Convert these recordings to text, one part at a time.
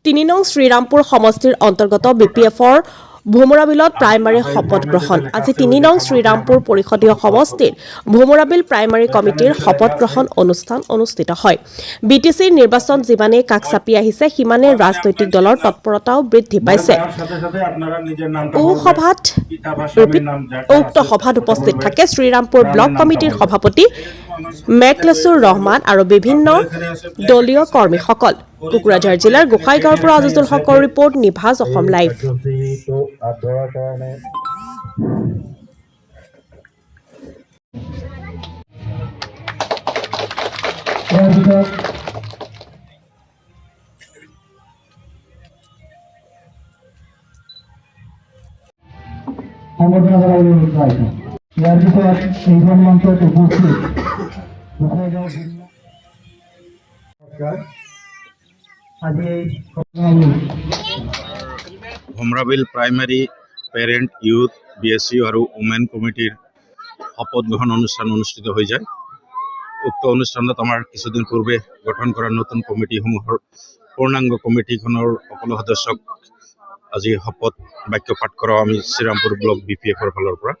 তিনি নং শ্ৰীৰামপুৰ সমষ্টিৰ অন্তৰ্গত বিপিএফৰ ভোমৰাবিলত প্ৰাইমাৰী শপত গ্ৰহণ আজি ৩ নং শ্ৰীৰামপুৰ পৰিষদীয় সমষ্টিত ভোমৰাবিল প্ৰাইমাৰী কমিটিৰ শপত গ্ৰহণ অনুষ্ঠান অনুষ্ঠিত হয়। বিটিচিৰ নিৰ্বাচন যিমানেই কাষ চাপি আহিছে সিমানে ৰাজনৈতিক দলৰ তৎপৰতাও বৃদ্ধি পাইছে। উক্ত সভাত উপস্থিত থাকে শ্ৰীৰামপুৰ ব্লক কমিটিৰ সভাপতি মেকলেছুৰ ৰহমান আৰু বিভিন্ন দলীয় কৰ্মীসকল। কোকৰাঝাৰ জিলাৰ গোসাইগাঁৱৰ পৰা আজিজুল হকৰ ৰিপৰ্ট, নিভাজ অসম লাইভ। সংবৰ্ধনা জনাবলৈ অনুৰোধ জনাইছোঁ। ইয়াৰ পিছত এইখন মঞ্চত উপস্থিত ভোমৰাবিল প্ৰাইমাৰী পেৰেণ্ট ইউথ BSU আৰু ওমেন কমিটিৰ শপত গ্ৰহণ অনুষ্ঠান অনুষ্ঠিত হৈ যায়। উক্ত অনুষ্ঠানত আমাৰ কিছুদিন পূৰ্বে গঠন কৰা নতুন কমিটিসমূহৰ পূৰ্ণাংগ কমিটিখনৰ সকলো সদস্যক আজি শপত বাক্য পাঠ কৰাও আমি শ্ৰীৰামপুৰ ব্লক BPFৰ ফালৰ পৰা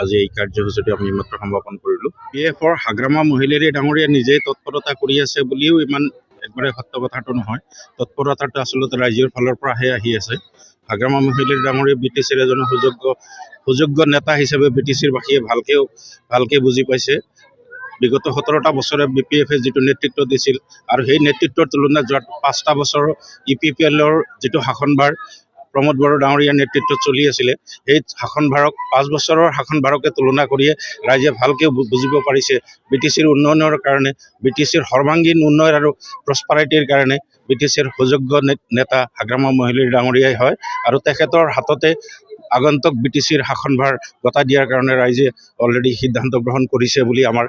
আজি এই কাৰ্যসূচীটো আমি মাত্ৰ সমাপন কৰিলোঁ। BPFৰ হাগ্ৰামা মহিলাৰী ডাঙৰীয়া নিজেই তৎপৰতা কৰি আছে বুলিও ইমান একবাৰে সত্য কথাটো নহয়। তৎপৰতাটো আচলতে ৰাইজৰ ফালৰ পৰাহে আহি আছে। হাগ্ৰামা মহিলাৰী ডাঙৰীয়া BTCৰ এজন সুযোগ্য নেতা হিচাপে BTCৰ বাসীয়ে ভালকে বুজি পাইছে। বিগত 17টা বছৰে BPFে যিটো নেতৃত্ব দিছিল আৰু সেই নেতৃত্বৰ তুলনাত যোৱা 5টা বছৰ EPPLৰ যিটো শাসনভাৰ প্ৰমোদ বড়ো ডাঙৰীয়াৰ নেতৃত্বত চলি আছিলে, সেই শাসনভাৰক 5 বছৰৰ শাসনভাৰকে তুলনা কৰিয়ে ৰাইজে ভালকৈ বুজিব পাৰিছে BTCৰ উন্নয়নৰ কাৰণে, BTCৰ সৰ্বাংগীন উন্নয়ন আৰু প্ৰস্পাৰিটিৰ কাৰণে BTCৰ সুযোগ্য নেতা হাগ্ৰামা মহিলাৰী ডাঙৰীয়াই হয় আৰু তেখেতৰ হাততে আগন্তুক BTCৰ শাসনভাৰ গতাই দিয়াৰ কাৰণে ৰাইজে অলৰেডি সিদ্ধান্ত গ্ৰহণ কৰিছে বুলি আমাৰ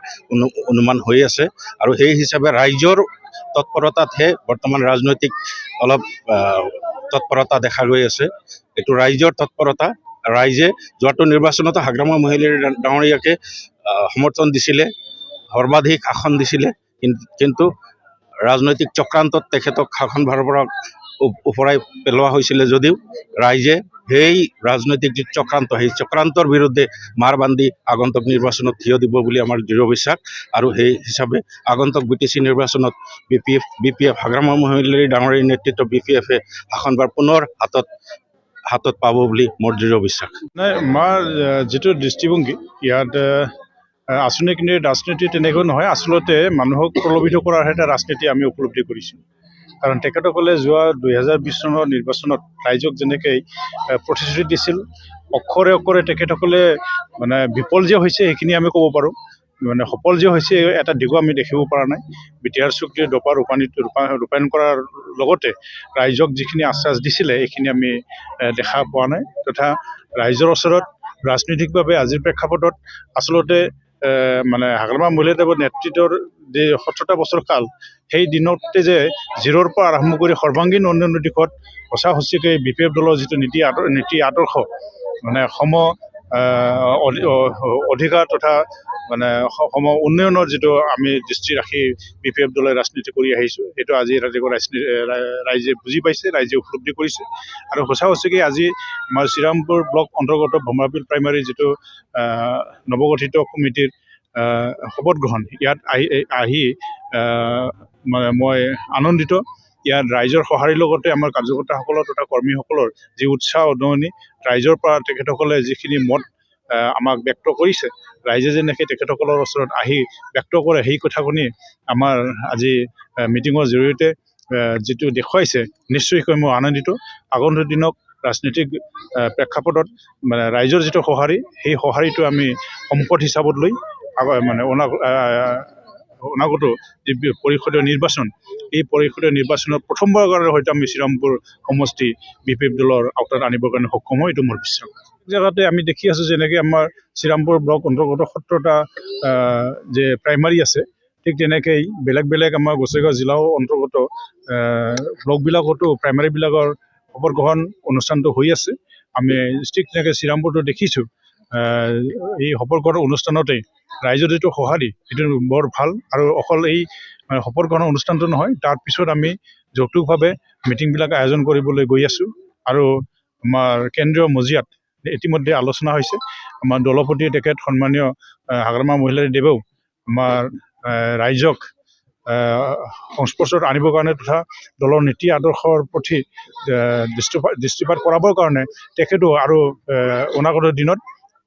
অনুমান হৈ আছে। আৰু সেই হিচাপে ৰাইজৰ তৎপৰতাতহে বৰ্তমান ৰাজনৈতিক অলপ তৎপৰতা দেখা গৈ আছে। এইটো ৰাইজৰ তৎপৰতা। ৰাইজে যোৱাটো নিৰ্বাচনতো হাগ্ৰামা মহিলাৰী ডাঙৰীয়াকে সমৰ্থন দিছিলে, সৰ্বাধিক আসন দিছিলে, কিন্তু ৰাজনৈতিক চক্ৰান্তত তেখেতক শাসনভাৰৰ পৰা ওপৰাই পেলোৱা হৈছিলে যদিও ৰাইজে সেই ৰাজনৈতিক যি চক্ৰান্ত, সেই চক্ৰান্তৰ বিৰুদ্ধে মাৰ বান্ধি আগন্তুক নিৰ্বাচনত থিয় দিব বুলি আমাৰ দৃঢ় বিশ্বাস। আৰু সেই হিচাপে আগন্তুক BTC নিৰ্বাচনত BPF হাগ্ৰামা মহিলাৰী ডাঙৰীয়াৰ নেতৃত্ব BPFে শাসনভাৰ পুনৰ হাতত পাব বুলি মোৰ দৃঢ় বিশ্বাস। নাই, আমাৰ যিটো দৃষ্টিভংগী ইয়াত আঁচনি কিনি ৰাজনীতি তেনেকৈ নহয়। আচলতে মানুহক প্ৰলোভিত কৰাৰ এটা ৰাজনীতি আমি উপলব্ধি কৰিছোঁ। কাৰণ তেখেতসকলে যোৱা 2020 চনৰ নিৰ্বাচনত ৰাইজক যেনেকৈ প্ৰতিশ্ৰুতি দিছিল, অক্ষৰে অক্ষৰে তেখেতসকলে মানে বিফল যে হৈছে সেইখিনি আমি ক'ব পাৰোঁ। মানে সফল যে হৈছে এটা দিশো আমি দেখিব পৰা নাই। BTR চুক্তিৰ দফা ৰূপায়ণ কৰাৰ লগতে ৰাইজক যিখিনি আশ্বাস দিছিলে এইখিনি আমি দেখা পোৱা নাই। তথা ৰাইজৰ ওচৰত ৰাজনৈতিকভাৱে আজিৰ প্ৰেক্ষাপটত আচলতে মানে হাগ্ৰামা মহিলাৰী নেতৃত্বৰ যে 17টা বছৰ কাল, সেই দিনতে যে জিৰ'ৰ পৰা আৰম্ভ কৰি সৰ্বাংগীন উন্নয়নৰ দিশত সঁচাকৈ BPF দলৰ যিটো নীতি আদৰ্শ মানে অধিকাৰ তথা মানে উন্নয়নৰ যিটো আমি দৃষ্টি ৰাখি BPF দলে ৰাজনীতি কৰি আহিছোঁ, সেইটো আজি ৰাইজে বুজি পাইছে, ৰাইজে উপলব্ধি কৰিছে। আৰু সঁচাকৈ আজি আমাৰ শ্ৰীৰামপুৰ ব্লক অন্তৰ্গত ভোমৰাবিল প্ৰাইমাৰী যিটো নৱগঠিত কমিটিৰ শপত গ্ৰহণ, ইয়াত আহি মানে মই আনন্দিত। ইয়াত ৰাইজৰ সঁহাৰিৰ লগতে আমাৰ কাৰ্যকৰ্তাসকলৰ তথা কৰ্মীসকলৰ যি উৎসাহ উদ্যমনি, ৰাইজৰ পৰা তেখেতসকলে যিখিনি মত আমাক ব্যক্ত কৰিছে, ৰাইজে যেনেকৈ তেখেতসকলৰ ওচৰত আহি ব্যক্ত কৰে, সেই কথাখিনি আমাৰ আজি মিটিঙৰ জৰিয়তে যিটো দেখুৱাইছে, নিশ্চয়কৈ মই আনন্দিত। আগন্তুক দিনক ৰাজনৈতিক প্ৰেক্ষাপটত মানে ৰাইজৰ যিটো সঁহাৰি, সেই সঁহাৰিটো আমি সম্পদ হিচাপত লৈ মানে অনাগত যি পৰিষদীয় নিৰ্বাচন, এই পৰিষদীয় নিৰ্বাচনত প্ৰথমবাৰৰ কাৰণে হয়তো আমি শ্ৰীৰামপুৰ সমষ্টি BPF দলৰ আওতাত আনিবৰ কাৰণে সক্ষম হয়, এইটো মোৰ বিশ্বাস। জেগাতে আমি দেখি আছোঁ যেনেকৈ আমাৰ শ্ৰীৰামপুৰ ব্লক অন্তৰ্গত 17টা যে প্ৰাইমাৰী আছে, ঠিক তেনেকৈ বেলেগ আমাৰ গোসাইগাঁও জিলাও অন্তৰ্গত ব্লকবিলাকতো প্ৰাইমাৰীবিলাকৰ শপত গ্ৰহণ অনুষ্ঠানটো হৈ আছে। আমি ঠিক তেনেকৈ শ্ৰীৰামপুৰটো দেখিছোঁ। এই শপত গ্ৰহণ অনুষ্ঠানতে ৰাইজৰ যিটো সঁহাৰি, সেইটো বৰ ভাল। আৰু অকল এই শপত গ্ৰহণ অনুষ্ঠানটো নহয়, তাৰপিছত আমি যৌক্তিকভাৱে মিটিংবিলাক আয়োজন কৰিবলৈ গৈ আছোঁ আৰু আমাৰ কেন্দ্ৰীয় মজিয়াত ইতিমধ্যে আলোচনা হৈছে। আমাৰ দলপতি তেখেত সন্মানীয় হাগ্ৰামা মহিলাদেৱেও আমাৰ ৰাইজক সংস্পৰ্শত আনিবৰ কাৰণে তথা দলৰ নীতি আদৰ্শৰ প্ৰতি দৃষ্টিপাত কৰাবৰ কাৰণে তেখেতো আৰু অনাগত দিনত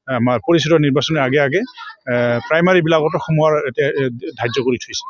আমাৰ পৰিষদৰ নিৰ্বাচনৰ আগে আগে প্ৰাইমাৰীবিলাকতো সোমোৱাৰ এতিয়া ধাৰ্য কৰি থৈছে।